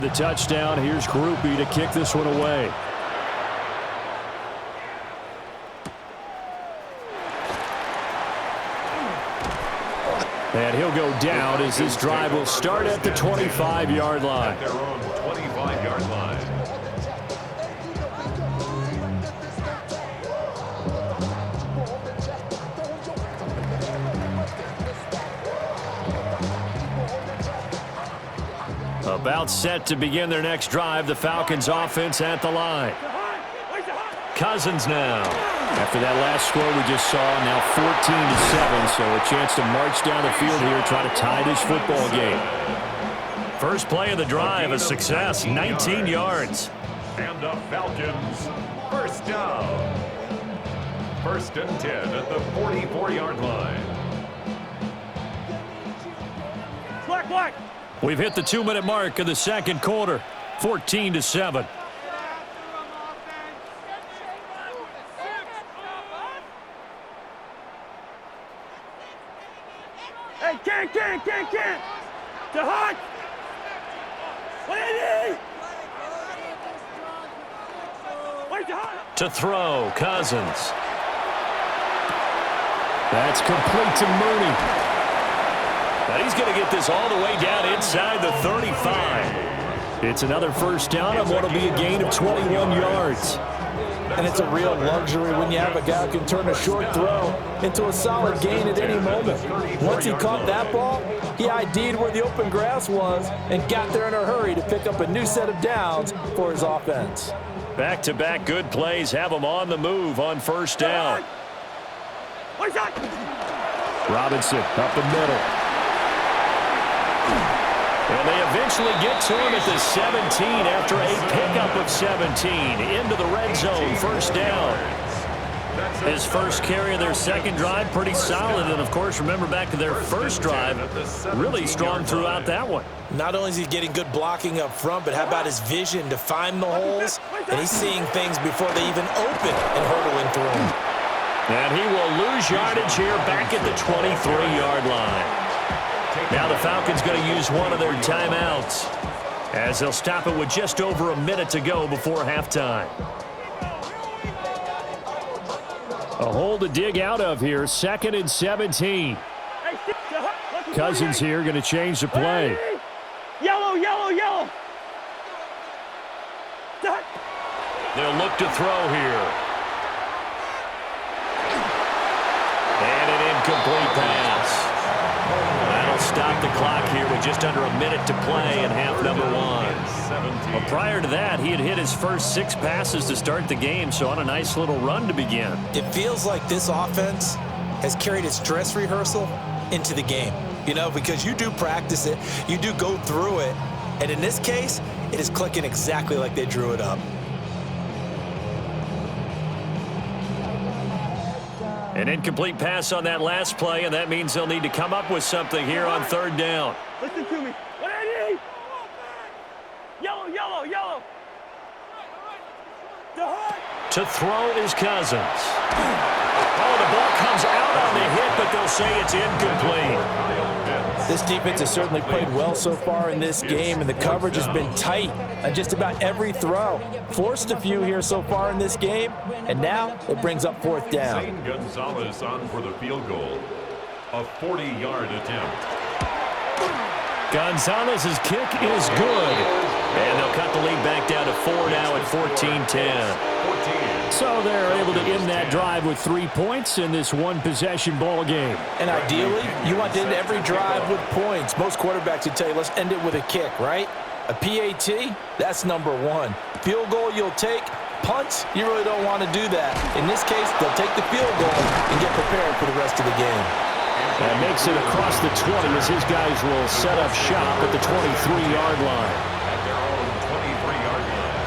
The touchdown. Here's Groupie to kick this one away. And he'll go down as this drive will start at the 25-yard line. At their own 25-yard line. About set to begin their next drive. The Falcons offense at the line. Cousins now. After that last score we just saw, now 14-7, so a chance to march down the field here, try to tie this football game. First play of the drive, a success, 19 yards. And the Falcons, first down. First and 10 at the 44-yard line. Black. We've hit the 2-minute mark of the second quarter, 14-7. Hey, can't. To hot. To throw, Cousins. That's complete to Mooney. But he's going to get this all the way down inside the 35. It's another first down on what will be a gain of 21 yards. And it's a real luxury when you have a guy who can turn a short throw into a solid gain at any moment. Once he caught that ball, he ID'd where the open grass was and got there in a hurry to pick up a new set of downs for his offense. Back-to-back good plays have him on the move on first down. Robinson up the middle. And they eventually get to him at the 17 after a pickup of 17 into the red zone, first down. His first carry of their second drive, pretty solid. And, of course, remember back to their first drive, really strong throughout that one. Not only is he getting good blocking up front, but how about his vision to find the holes? And he's seeing things before they even open and hurdling through them. And he will lose yardage here back at the 23-yard line. Now the Falcons going to use one of their timeouts as they'll stop it with just over a minute to go before halftime. A hole to dig out of here, 2nd and 17. Cousins here going to change the play. Yellow. They'll look to throw here. And an incomplete pass. That'll stop the clock here with just under a minute to play in half number one. Well, prior to that, he had hit his first 6 passes to start the game, so on a nice little run to begin. It feels like this offense has carried its dress rehearsal into the game. You know, because you do practice it, you do go through it, and in this case, it is clicking exactly like they drew it up. An incomplete pass on that last play, and that means they'll need to come up with something here on third down. Listen to me. What I need? Yellow. To throw is Cousins. Oh, the ball comes out on the hit, but they'll say it's incomplete. This defense has certainly played well so far in this game, and the coverage has been tight on just about every throw. Forced a few here so far in this game, and now it brings up fourth down. Zane Gonzalez on for the field goal. A 40-yard attempt. Gonzalez's kick is good. And they'll cut the lead back down to 4 now at 14-10. So they're able to end that drive with 3 points in this one-possession ball game. And ideally, you want to end every drive with points. Most quarterbacks would tell you, let's end it with a kick, right? A PAT, that's number one. Field goal you'll take. Punts, you really don't want to do that. In this case, they'll take the field goal and get prepared for the rest of the game. That makes it across the 20 as his guys will set up shop at the 23-yard line. At their own 23-yard line.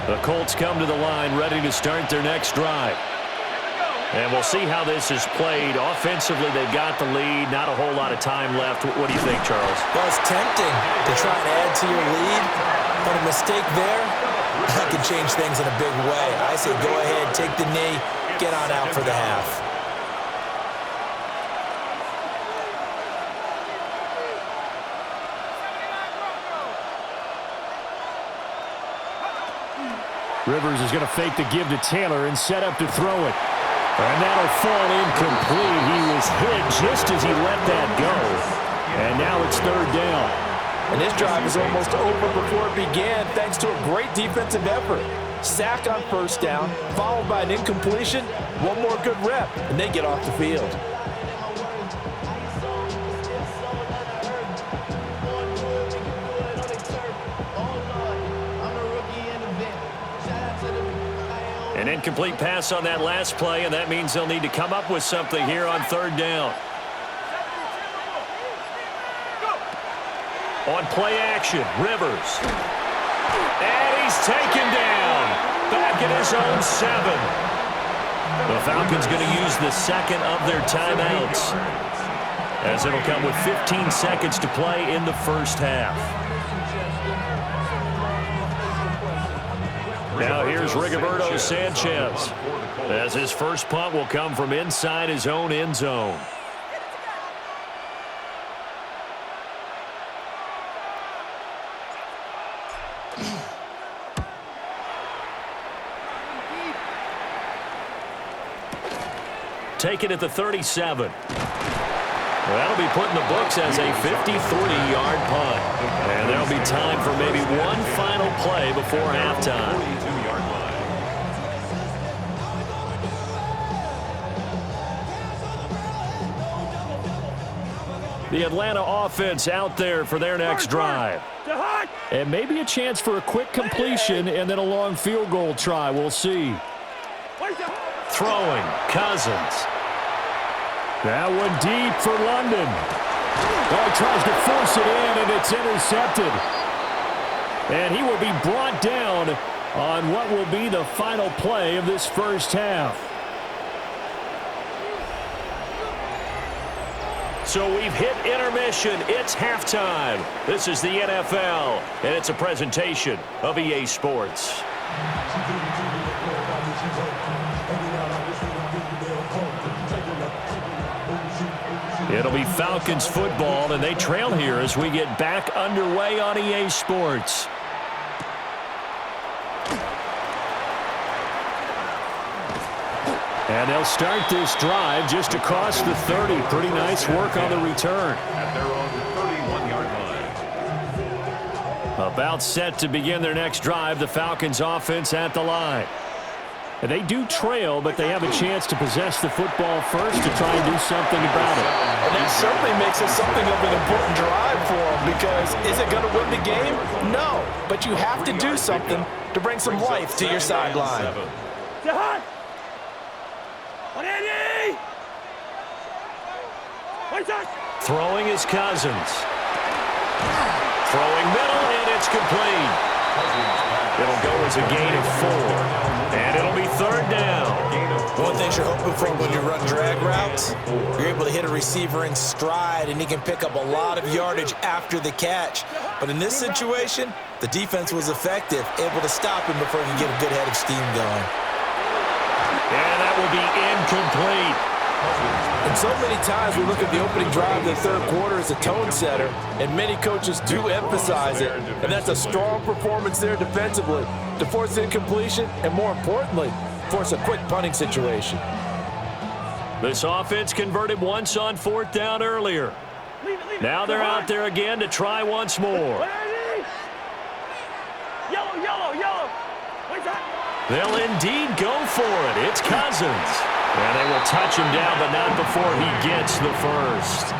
The Colts come to the line ready to start their next drive. And we'll see how this is played. Offensively, they've got the lead. Not a whole lot of time left. What do you think, Charles? Well, it's tempting to try and add to your lead, but a mistake there, that can change things in a big way. I say go ahead, take the knee, get on out for the half. Rivers is going to fake the give to Taylor and set up to throw it. And that'll fall incomplete. He was hit just as he let that go. And now it's third down. And this drive is almost over before it began thanks to a great defensive effort. Sack on first down, followed by an incompletion, one more good rep, and they get off the field. An incomplete pass on that last play, and that means they'll need to come up with something here on third down. On play action, Rivers. And he's taken down. Back at his own 7. The Falcons going to use the second of their timeouts, as it'll come with 15 seconds to play in the first half. Now here's Rigoberto Sanchez, as his first punt will come from inside his own end zone. Taken at the 37. That'll be put in the books as a 53-yard punt. And there'll be time for maybe one final play before halftime. The Atlanta offense out there for their next drive. And maybe a chance for a quick completion and then a long field goal try. We'll see. Throwing, Cousins. That one deep for London. Oh, he tries to force it in, and it's intercepted. And he will be brought down on what will be the final play of this first half. So we've hit intermission. It's halftime. This is the NFL, and it's a presentation of EA Sports. It'll be Falcons football, and they trail here as we get back underway on EA Sports. And they'll start this drive just across the 30. Pretty nice work on the return. At their own 31-yard line. About set to begin their next drive, the Falcons offense at the line. And they do trail, but they have a chance to possess the football first to try and do something about it. And that certainly makes it something of an important drive for them, because is it going to win the game? No, but you have to do something to bring some life to your sideline. Throwing is Cousins. Throwing middle, and it's complete. It'll go as a gain of 4. And it'll be third down. One thing you're hoping for when you run drag routes, you're able to hit a receiver in stride, and he can pick up a lot of yardage after the catch. But in this situation, the defense was effective, able to stop him before he could get a good head of steam going. And that will be incomplete. And so many times we look at the opening drive of the third quarter as a tone setter, and many coaches do emphasize it. And that's a strong performance there defensively to force incompletion and, more importantly, force a quick punting situation. This offense converted once on fourth down earlier. Now they're out there again to try once more. Yellow. They'll indeed go for it. It's Cousins. And they will touch him down, but not before he gets the first.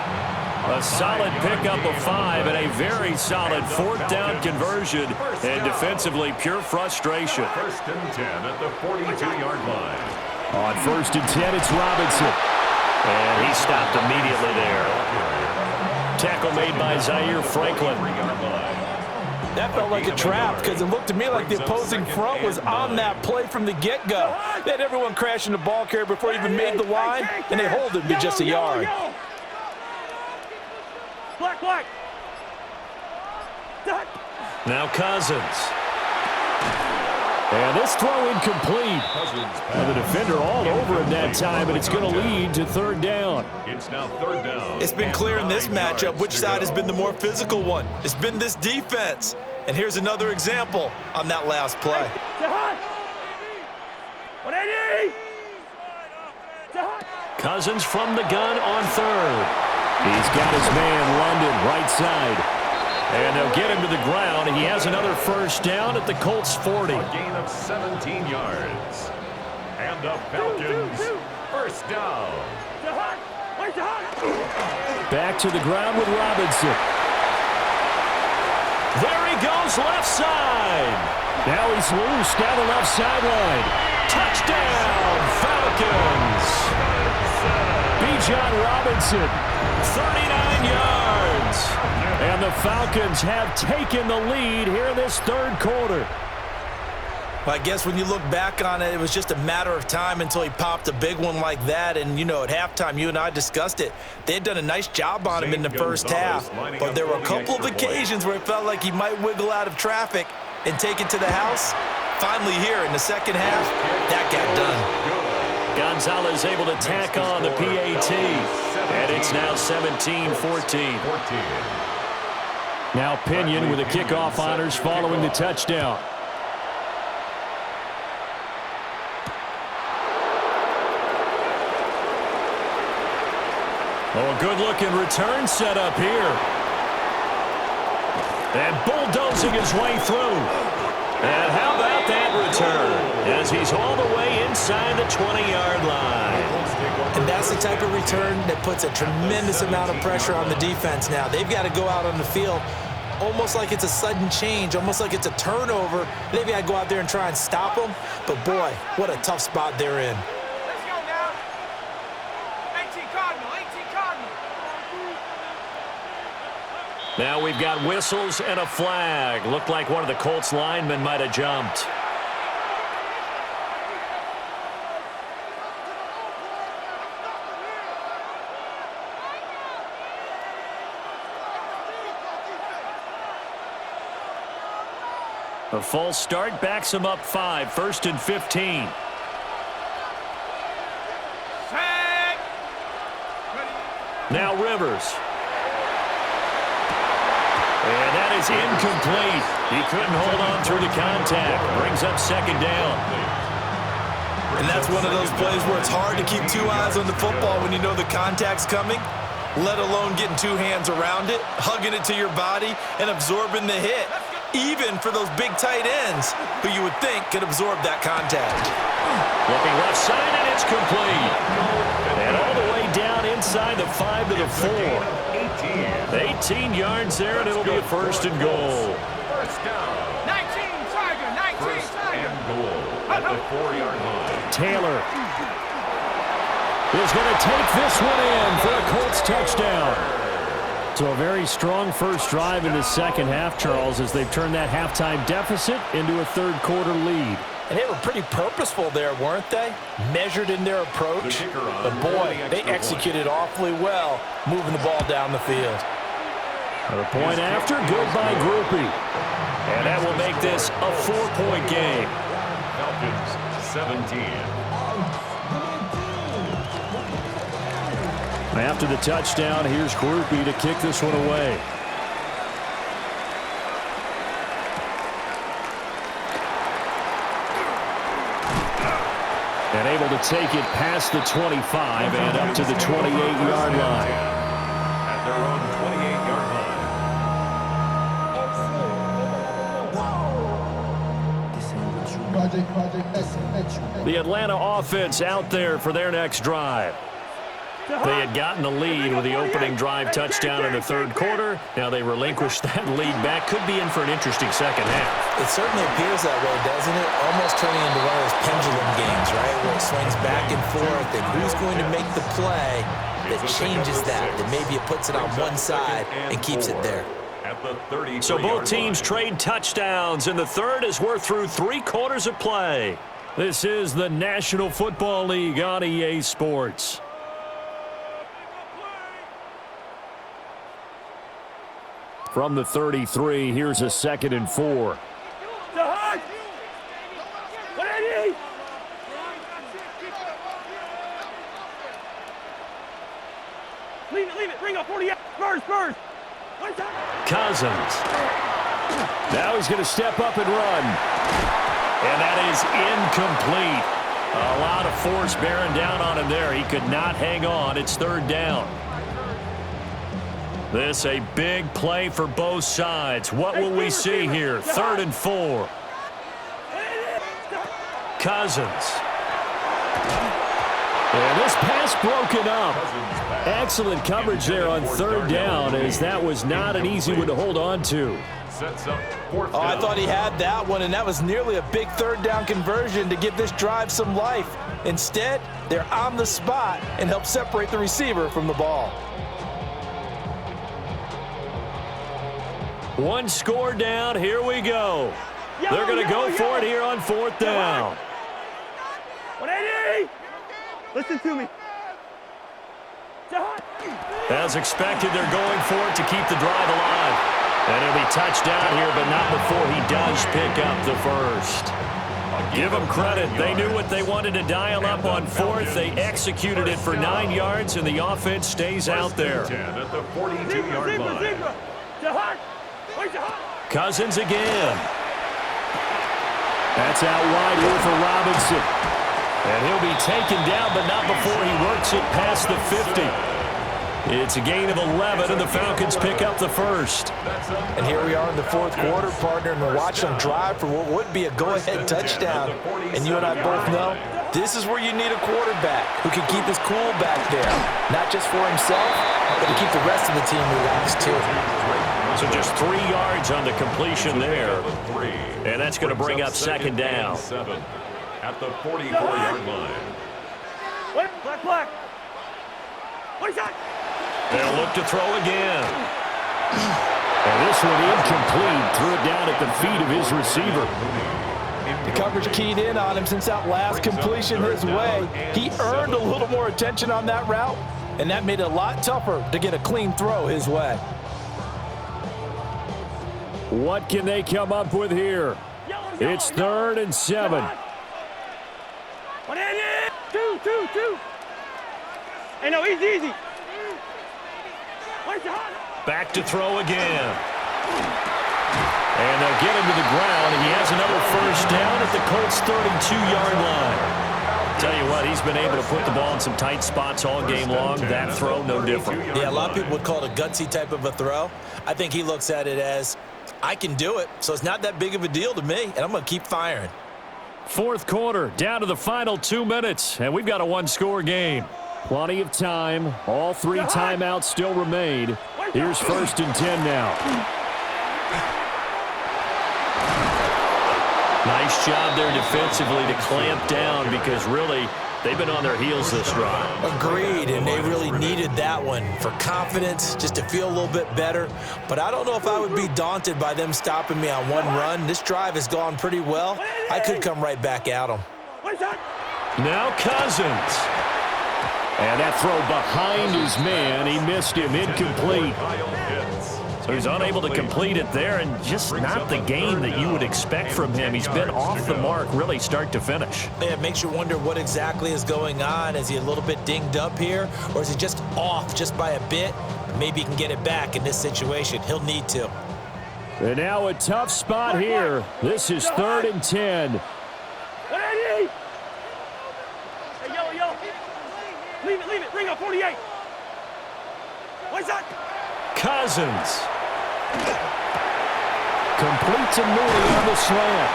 A solid pickup of 5 and a very solid fourth down conversion. And defensively, pure frustration. First and 10 at the 42-yard line. On first and 10, it's Robinson. And he stopped immediately there. Tackle made by Zaire Franklin. That felt like a trap, because it looked to me like the opposing front was on that play from the get-go. They had everyone crashing the ball carrier before he even made the line, and they hold him to just a yard. Black. Now Cousins. And this throw incomplete. And the defender all over him that time, and it's going to lead to third down. It's now third down. It's been clear in this matchup which side has been the more physical one. It's been this defense. And here's another example on that last play. 180. Cousins from the gun on third. He's got his man London right side. And they'll get him to the ground. He has another first down at the Colts 40. A gain of 17 yards. And the Falcons, first down. Back to the ground with Robinson. There he goes, left side. Now he's loose down the left sideline. Touchdown, Falcons. Bijan Robinson, 39 yards. And the Falcons have taken the lead here in this third quarter. Well, I guess when you look back on it, it was just a matter of time until he popped a big one like that. And, you know, at halftime, you and I discussed it. They had done a nice job on him in the first half. But there were a couple of occasions where it felt like he might wiggle out of traffic and take it to the house. Finally here in the second half, that got done. Gonzalez able to tack on the PAT. And it's now 17-14. Now Pinion with the kickoff honors following the touchdown. Oh, a good-looking return set up here. And bulldozing his way through. And how about that return? As he's all the way inside the 20-yard line. And that's the type of return that puts a tremendous amount of pressure on the defense now. They've got to go out on the field almost like it's a sudden change, almost like it's a turnover. They've got to go out there and try and stop them. But, boy, what a tough spot they're in. Let's go now. 18 Cardinal, 18 Cardinal. Now we've got whistles and a flag. Looked like one of the Colts linemen might have jumped. A false start backs him up 5, 1st and 15. Now Rivers. And that is incomplete. He couldn't hold on through the contact. Brings up second down. And that's one of those plays where it's hard to keep two eyes on the football when you know the contact's coming, let alone getting two hands around it, hugging it to your body, and absorbing the hit. Even for those big tight ends who you would think could absorb that contact. Looking left side, and it's complete. And all the way down inside the 5 to the 4. 18 yards there, and it'll be a 1st and goal. First down. 19 Tiger, 19 First Tiger. and goal at the 4-yard line. Taylor is going to take this one in for a Colts touchdown. So a very strong first drive in the second half, Charles, as they've turned that halftime deficit into a third quarter lead. And they were pretty purposeful there, weren't they? Measured in their approach. But boy, they executed awfully well, moving the ball down the field. A point after, good by Groupie. And that will make this a 4-point game. Falcons 17. After the touchdown, here's Groupie to kick this one away. And able to take it past the 25 and up to the 28-yard line. At their own 28-yard line. The Atlanta offense out there for their next drive. They had gotten the lead with the opening drive touchdown in the third quarter. Now they relinquished that lead back. Could be in for an interesting second half. It certainly appears that way, doesn't it? Almost turning into one of those pendulum games, right? Where it swings back and forth, and who's going to make the play that changes that maybe it puts it on one side and keeps it there. So both teams trade touchdowns, and the third as we're through 3 quarters of play. This is the National Football League on EA Sports. From the 33, here's a 2nd and 4. Leave it. Bring up 40. First. Cousins. Now he's going to step up and run. And that is incomplete. A lot of force bearing down on him there. He could not hang on. It's third down. This a big play for both sides. What will we see here? 3rd and 4. Cousins. And this pass broken up. Excellent coverage there on 3rd down, as that was not an easy one to hold on to. Oh, I thought he had that one, and that was nearly a big 3rd down conversion to give this drive some life. Instead, they're on the spot and help separate the receiver from the ball. One score down. Here we go. They're going to go for it here on 4th down. 180! Listen to me. As expected, they're going for it to keep the drive alive. And he'll be touchdown here, but not before he does pick up the first. Give them credit. They knew what they wanted to dial up on 4th. They executed it for 9 yards, and the offense stays out there. At the 42-yard line. Cousins again. That's out wide here for Robinson. And he'll be taken down, but not before he works it past the 50. It's a gain of 11, and the Falcons pick up the first. And here we are in the 4th quarter, partner, and we're watching them drive for what would be a go-ahead touchdown. And you and I both know this is where you need a quarterback who can keep his cool back there, not just for himself, but to keep the rest of the team relaxed too. So just 3 yards on the completion there. And that's going to bring up 2nd down. At the 44-yard line. Black. What is that? They'll look to throw again. And this one incomplete. Threw it down at the feet of his receiver. The coverage keyed in on him since that last completion his way. He earned a little more attention on that route, and that made it a lot tougher to get a clean throw his way. What can they come up with here? It's 3rd and 7. 180! 2. Hey, no, easy. Back to throw again. And they'll get him to the ground, and he has another first down at the Colts' 32-yard line. Tell you what, he's been able to put the ball in some tight spots all game long. That throw, no different. Yeah, a lot of people would call it a gutsy type of a throw. I think he looks at it as, I can do it, so it's not that big of a deal to me, and I'm going to keep firing. 4th quarter, down to the final 2 minutes, and we've got a one-score game. Plenty of time. All 3 timeouts still remain. Here's 1st and 10 now. Nice job there defensively to clamp down, because really they've been on their heels this drive. Agreed, and they really needed that one for confidence, just to feel a little bit better. But I don't know if I would be daunted by them stopping me on one run. This drive has gone pretty well. I could come right back at them. Now Cousins. And that throw behind his man. He missed him. Incomplete. So he's unable to complete it there, and just not the game that you would expect from him. He's been off the mark really start to finish. Yeah, it makes you wonder what exactly is going on. Is he a little bit dinged up here, or is he just off just by a bit? Maybe he can get it back in this situation. He'll need to. And now a tough spot here. This is 3rd and 10. 180! Hey, yo. Leave it. Bring up 48. What's that? Cousins. Complete to Mooney on the slant.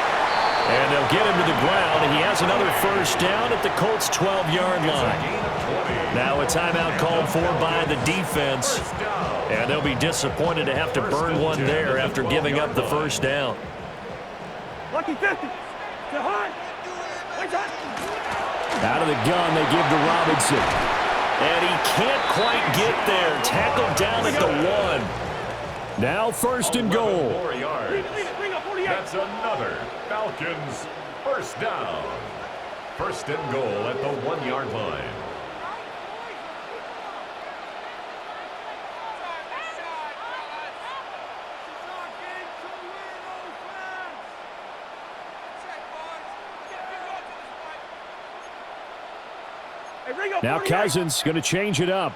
And they'll get him to the ground, and he has another first down at the Colts' 12-yard line. Now a timeout called for by the defense, and they'll be disappointed to have to burn one there after giving up the first down. Lucky 50. Out of the gun, they give to Robinson. And he can't quite get there. Tackled down at the 1. Now 1st and goal. That's another Falcons first down. 1st and goal at the 1-yard line. Now Cousins going to change it up.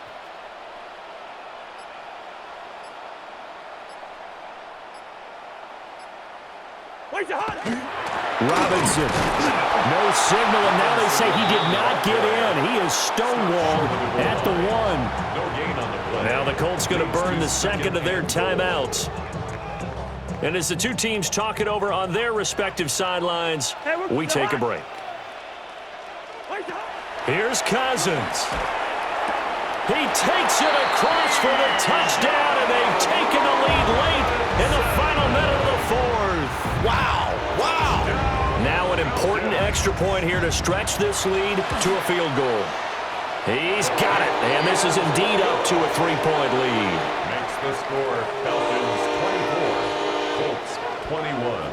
Robinson. No signal, and now they say he did not get in. He is stonewalled at the 1. No gain on the play. Now the Colts going to burn the second of their timeouts. And as the two teams talk it over on their respective sidelines, we take a break. Here's Cousins. He takes it across for the touchdown, and they've taken the lead late in the final minute of the 4th. Wow. Now an important extra point here to stretch this lead to a field goal. He's got it, and this is indeed up to a 3-point lead. Makes the score Falcons 24, Colts 21.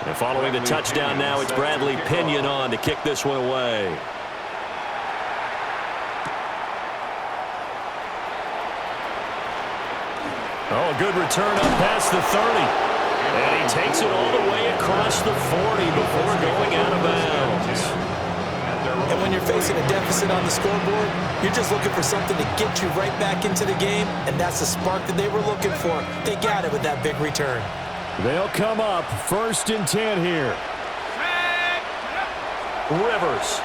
And following the touchdown now, it's Bradley Pinion on to kick this one away. Oh, good return up past the 30. And he takes it all the way across the 40 before going out of bounds. And when you're facing a deficit on the scoreboard, you're just looking for something to get you right back into the game, and that's the spark that they were looking for. They got it with that big return. They'll come up 1st and 10 here. Rivers.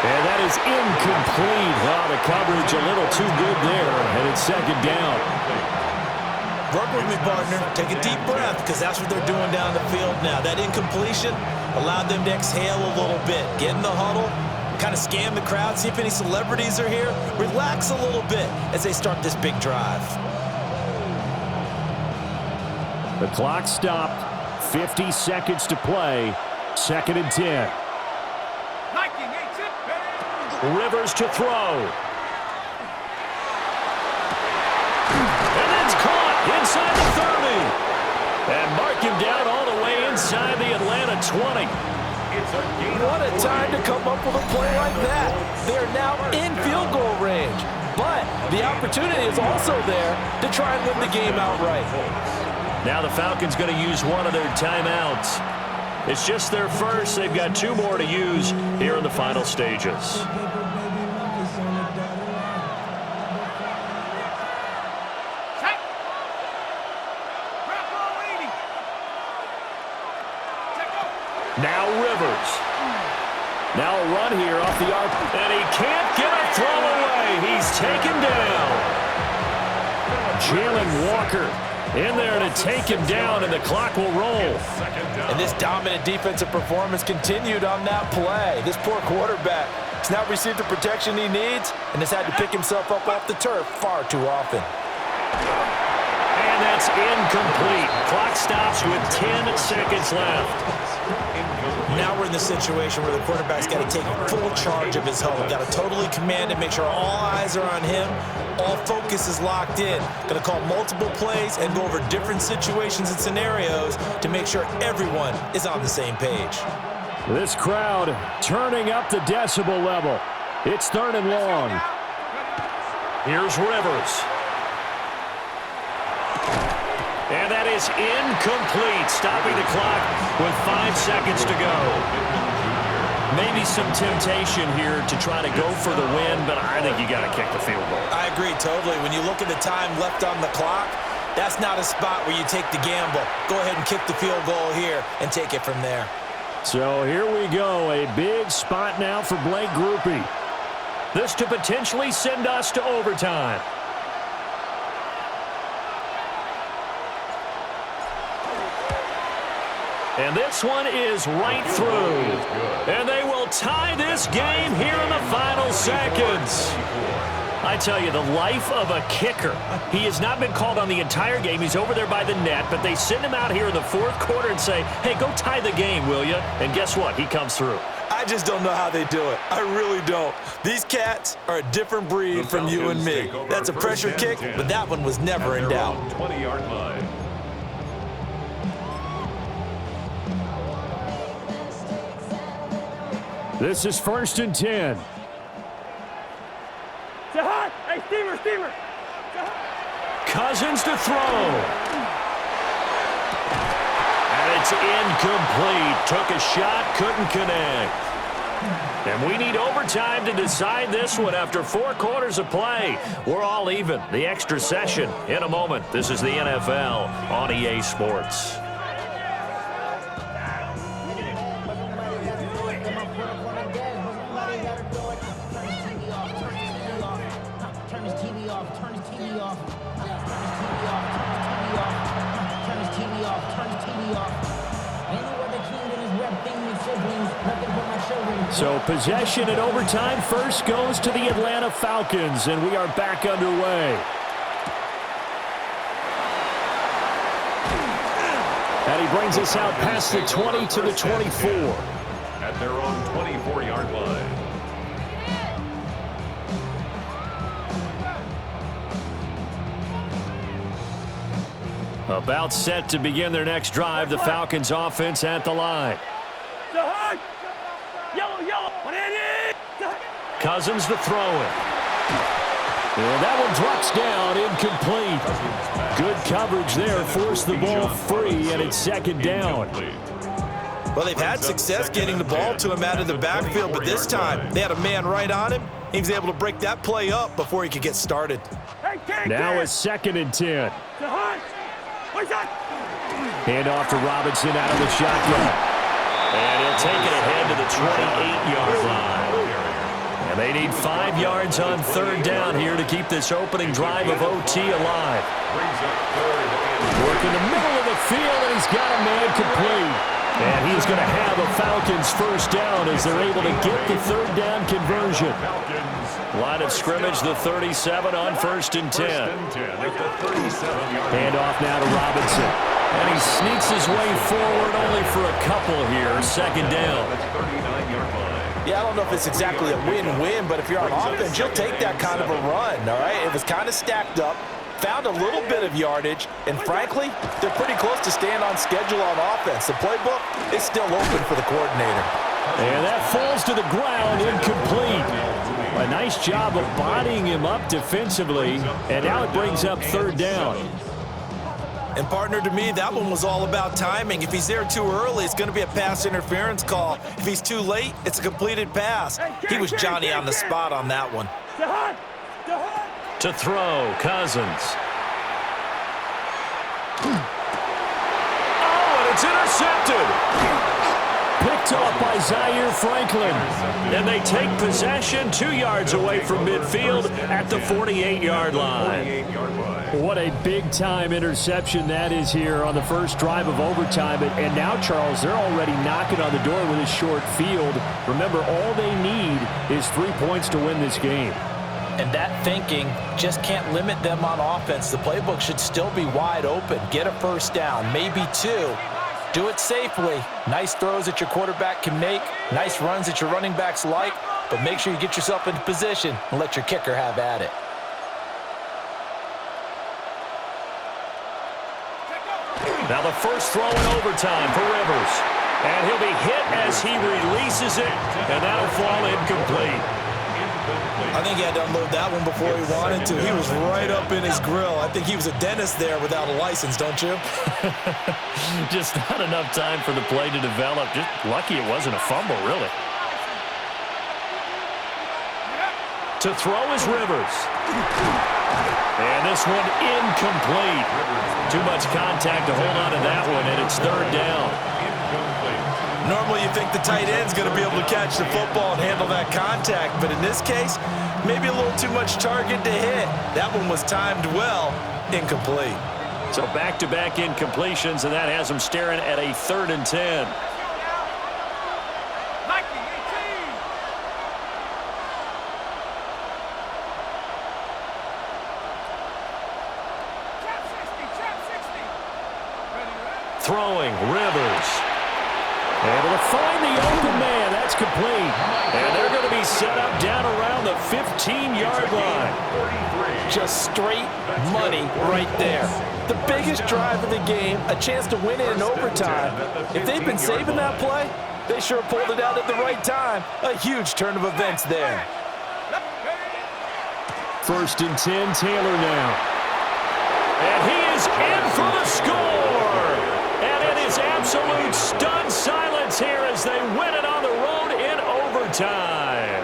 And that is incomplete. Wow, the coverage a little too good there, and it's 2nd down. Work with me, partner. Take a deep breath, because that's what they're doing down the field now. That incompletion allowed them to exhale a little bit. Get in the huddle, kind of scan the crowd, see if any celebrities are here. Relax a little bit as they start this big drive. The clock stopped. 50 seconds to play. 2nd and 10. Rivers to throw. And that's caught inside the 30. And mark him down all the way inside the Atlanta 20. What a time to come up with a play like that. They're now in field goal range. But the opportunity is also there to try and win the game outright. Now the Falcons going to use one of their timeouts. It's just their first. They've got 2 more to use here in the final stages. Now Rivers. Now a run here off the arc, and he can't get a throw away. He's taken down. Jalen Walker in there to take him down, and the clock will roll. And this dominant defensive performance continued on that play. This poor quarterback has not received the protection he needs and has had to pick himself up off the turf far too often. And that's incomplete. Clock stops with 10 seconds left. Now we're in the situation where the quarterback's got to take full charge of his huddle. Got to totally command and make sure all eyes are on him. All focus is locked in. Going to call multiple plays and go over different situations and scenarios to make sure everyone is on the same page. This crowd turning up the decibel level. It's 3rd and long. Here's Rivers. And that is incomplete, stopping the clock with 5 seconds to go. Maybe some temptation here to try to go for the win, but I think you got to kick the field goal. I agree totally. When you look at the time left on the clock, that's not a spot where you take the gamble. Go ahead and kick the field goal here and take it from there. So here we go, a big spot now for Blake Grupe. This to potentially send us to overtime. And this one is right through. And they will tie this game here in the final seconds. I tell you, the life of a kicker. He has not been called on the entire game. He's over there by the net, but they send him out here in the 4th quarter and say, hey, go tie the game, will you? And guess what? He comes through. I just don't know how they do it. I really don't. These cats are a different breed from you and me. That's a pressure kick, but that one was never in doubt. 20-yard line. This is 1st and 10. Hey, steamer. Cousins to throw. And it's incomplete. Took a shot, couldn't connect. And we need overtime to decide this one after 4 quarters of play. We're all even. The extra session in a moment. This is the NFL on EA Sports. So possession in overtime first goes to the Atlanta Falcons, and we are back underway. And he brings us out past the 20 to the 24. At their own 24-yard line. About set to begin their next drive, the Falcons offense at the line. Cousins to throw it. And that one drops down, incomplete. Good coverage there, forced the ball free, and it's second down. Well, they've had success getting the ball to him out of the backfield, but this time they had a man right on him. He was able to break that play up before he could get started. Now it's 2nd and 10. Hand off to Robinson out of the shotgun. And he'll take it ahead to the 28-yard line. And they need 5 yards on 3rd down here to keep this opening drive of OT alive. Work in the middle of the field, and he's got a man complete. And he's going to have a Falcons first down as they're able to get the 3rd down conversion. Line of scrimmage, the 37 on 1st and 10. Hand off now to Robinson. And he sneaks his way forward only for a couple here. 2nd down. Yeah, I don't know if it's exactly a win-win, but if you're on offense, you'll take that kind of a run, all right? It was kind of stacked up, found a little bit of yardage, and frankly, they're pretty close to staying on schedule on offense. The playbook is still open for the coordinator. And that falls to the ground, incomplete. A nice job of bodying him up defensively, and now it brings up 3rd down. And, partner, to me, that one was all about timing. If he's there too early, it's going to be a pass interference call. If he's too late, it's a completed pass. He was Johnny on the spot on that one. To throw, Cousins. Oh, and it's intercepted. Picked off by Zaire Franklin. And they take possession 2 yards away from midfield at the 48-yard line. What a big-time interception that is here on the first drive of overtime. And now, Charles, they're already knocking on the door with a short field. Remember, all they need is 3 points to win this game. And that thinking just can't limit them on offense. The playbook should still be wide open. Get a first down, maybe 2. Do it safely. Nice throws that your quarterback can make. Nice runs that your running backs like. But make sure you get yourself into position and let your kicker have at it. Now the first throw in overtime for Rivers. And he'll be hit as he releases it, and that'll fall incomplete. I think he had to unload that one before he wanted to. He was right up in his grill. I think he was a dentist there without a license, don't you? Just not enough time for the play to develop. Just lucky it wasn't a fumble, really. To throw is Rivers. And this one incomplete. Too much contact to hold on to that one, and it's 3rd down. Normally you think the tight end's going to be able to catch the football and handle that contact, but in this case, maybe a little too much target to hit. That one was timed well, incomplete. So back-to-back incompletions, and that has them staring at a 3rd and 10. Throwing, Rivers. Able to find the open man. That's complete. And they're going to be set up down around the 15-yard line. Just straight money right there. The biggest drive of the game, a chance to win it in overtime. If they've been saving that play, they sure pulled it out at the right time. A huge turn of events there. 1st and 10, Taylor now. And he is in for the score. And it is absolute stunned silence here as they win it on the road in overtime.